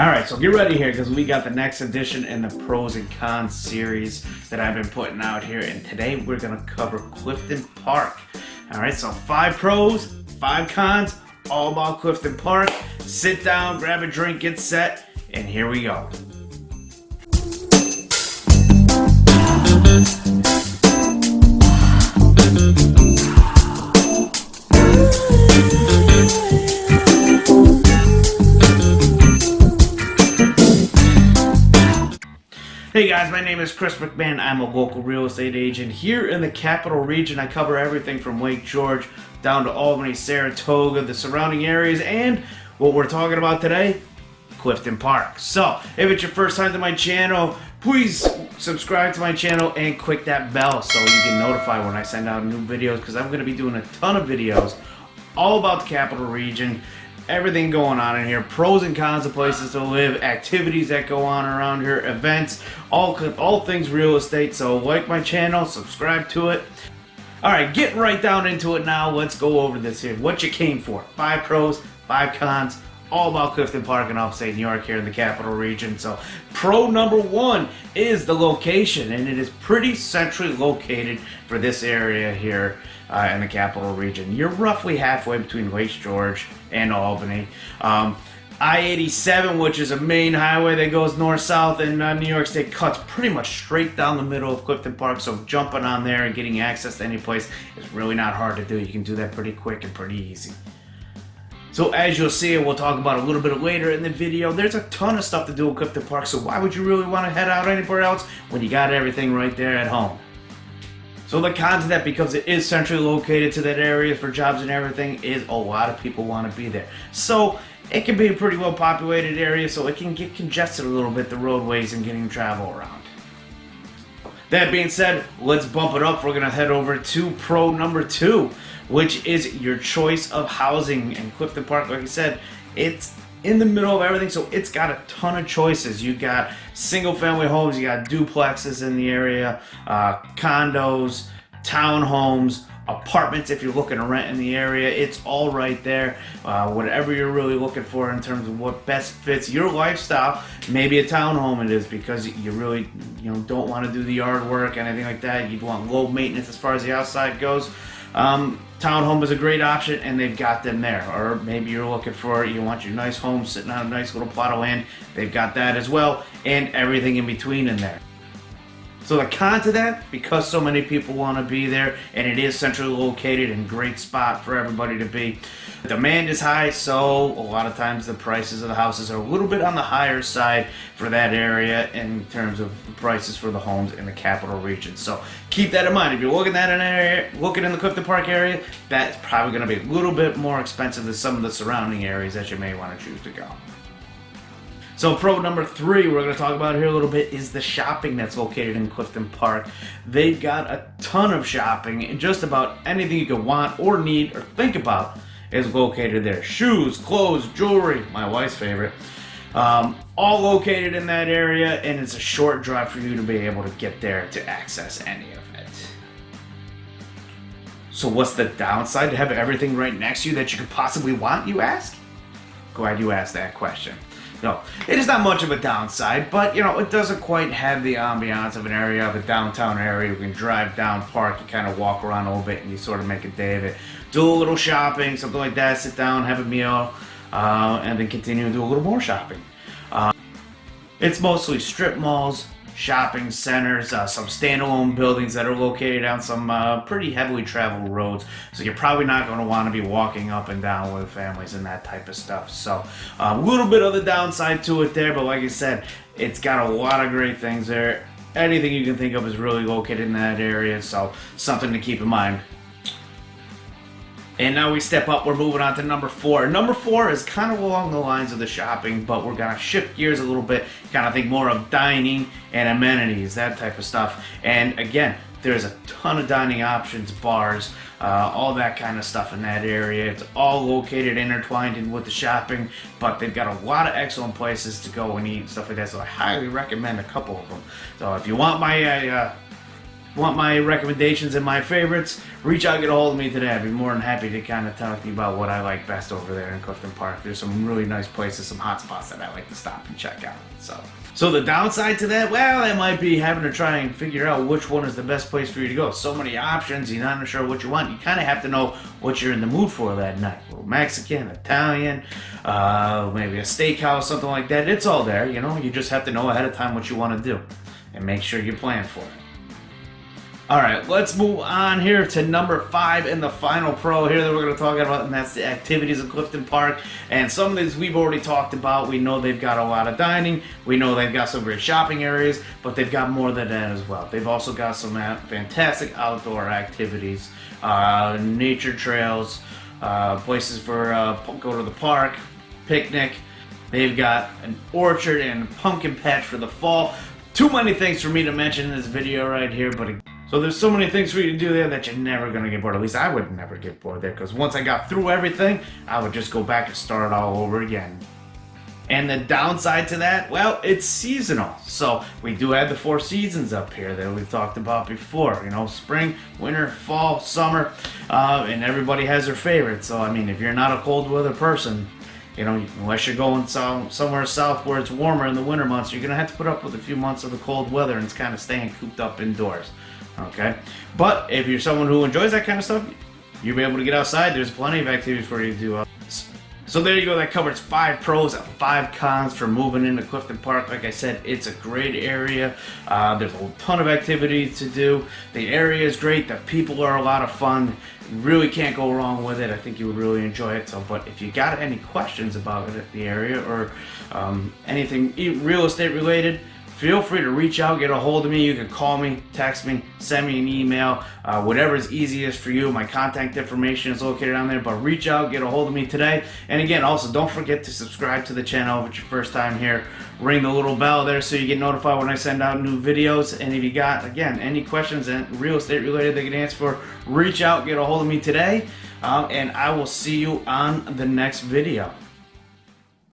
Alright, so get ready here because we got the next edition in the pros and cons series that I've been putting out here, and today we're going to cover Clifton Park. Alright, so 5 pros, 5 cons, all about Clifton Park. Sit down, grab a drink, get set, and here we go. Hey guys, my name is Chris McMahon. I'm a local real estate agent here in the capital region. I cover everything from Lake George down to Albany, Saratoga, the surrounding areas, and what we're talking about today, Clifton Park. So, if it's your first time to my channel, please subscribe to my channel and click that bell so you get notified when I send out new videos, because I'm going to be doing a ton of videos all about the capital region. Everything going on in here, pros and cons of places to live, activities that go on around here, events, all things real estate. So like my channel, subscribe to it. Alright, get right down into it now. Let's go over this here. What you came for. 5 pros, 5 cons, all about Clifton Park in upstate New York here in the capital region. So pro number 1 is the location, and it is pretty centrally located for this area here in the capital region. You're roughly halfway between Lake George and Albany. I-87, which is a main highway that goes north-south in New York State, cuts pretty much straight down the middle of Clifton Park, so jumping on there and getting access to any place is really not hard to do. You can do that pretty quick and pretty easy. So as you'll see, and we'll talk about a little bit later in the video, there's a ton of stuff to do in Clifton Park, so why would you really want to head out anywhere else when you got everything right there at home? So the cons of that, because it is centrally located to that area for jobs and everything, is a lot of people want to be there. So it can be a pretty well populated area, so it can get congested a little bit, the roadways and getting travel around. That being said, let's bump it up. We're going to head over to pro number 2, which is your choice of housing. In Clifton Park, like I said, it's in the middle of everything, so it's got a ton of choices. You got single family homes, you got duplexes in the area, condos, townhomes, apartments if you're looking to rent in the area. It's all right there. Whatever you're really looking for in terms of what best fits your lifestyle. Maybe a townhome it is, because you really don't want to do the yard work, anything like that. You'd want low maintenance as far as the outside goes. Townhome is a great option, and they've got them there. Or maybe you're looking for, you want your nice home sitting on a nice little plot of land. They've got that as well, and everything in between in there. So the con to that, because so many people want to be there, and it is centrally located and great spot for everybody to be. Demand is high, so a lot of times the prices of the houses are a little bit on the higher side for that area in terms of the prices for the homes in the capital region. So keep that in mind. If you're looking at an area, looking in the Clifton Park area, that's probably going to be a little bit more expensive than some of the surrounding areas that you may want to choose to go. So pro number 3 we're going to talk about here a little bit is the shopping that's located in Clifton Park. They've got a ton of shopping, and just about anything you could want or need or think about is located there. Shoes, clothes, jewelry, my wife's favorite, all located in that area, and it's a short drive for you to be able to get there to access any of it. So what's the downside to have everything right next to you that you could possibly want, you ask? Glad you asked that question. No, it is not much of a downside, but it doesn't quite have the ambiance of an area, of a downtown area. You can drive down, park, you kind of walk around a little bit, and you sort of make a day of it. Do a little shopping, something like that, sit down, have a meal, and then continue to do a little more shopping. It's mostly strip malls, shopping centers, some standalone buildings that are located on some pretty heavily traveled roads, so you're probably not going to want to be walking up and down with families and that type of stuff. So a little bit of the downside to it there, but like I said, it's got a lot of great things there. Anything you can think of is really located in that area, so something to keep in mind. And now we step up, we're moving on to number 4. Number 4 is kind of along the lines of the shopping, but we're going to shift gears a little bit, kind of think more of dining and amenities, that type of stuff. And again, there's a ton of dining options, bars, all that kind of stuff in that area. It's all located, intertwined in with the shopping, but they've got a lot of excellent places to go and eat and stuff like that, so I highly recommend a couple of them. So if you want my want my recommendations and my favorites, reach out, get a hold of me today. I'd be more than happy to kind of talk to you about what I like best over there in Clifton Park. There's some really nice places, some hot spots that I like to stop and check out. So the downside to that, well, it might be having to try and figure out which one is the best place for you to go. So many options, you're not sure what you want. You kind of have to know what you're in the mood for that night. Mexican, Italian, maybe a steakhouse, something like that. It's all there, you know. You just have to know ahead of time what you want to do and make sure you plan for it. All right, let's move on here to number 5 and the final pro here that we're going to talk about, and that's the activities of Clifton Park. And some of these we've already talked about. We know they've got a lot of dining. We know they've got some great shopping areas, but they've got more than that as well. They've also got some fantastic outdoor activities, nature trails, places for go to the park, picnic. They've got an orchard and a pumpkin patch for the fall. Too many things for me to mention in this video right here, but so there's so many things for you to do there that you're never going to get bored. At least I would never get bored there, because once I got through everything, I would just go back and start all over again. And the downside to that, well, it's seasonal. So we do have the 4 seasons up here that we've talked about before. You know, spring, winter, fall, summer, and everybody has their favorite. So, I mean, if you're not a cold weather person, you know, unless you're going somewhere south where it's warmer in the winter months, you're going to have to put up with a few months of the cold weather and it's kind of staying cooped up indoors. Okay? But if you're someone who enjoys that kind of stuff, you'll be able to get outside. There's plenty of activities for you to do. So there you go. That covers 5 pros and 5 cons for moving into Clifton Park. Like I said, it's a great area. There's a ton of activities to do. The area is great. The people are a lot of fun. You really can't go wrong with it. I think you would really enjoy it. So, but if you got any questions about it, the area, or anything real estate related, feel free to reach out, get a hold of me. You can call me, text me, send me an email, whatever is easiest for you. My contact information is located on there, but reach out, get a hold of me today. And again, also don't forget to subscribe to the channel if it's your first time here. Ring the little bell there so you get notified when I send out new videos. And if you got, again, any questions and real estate related they can answer for, reach out, get a hold of me today, and I will see you on the next video.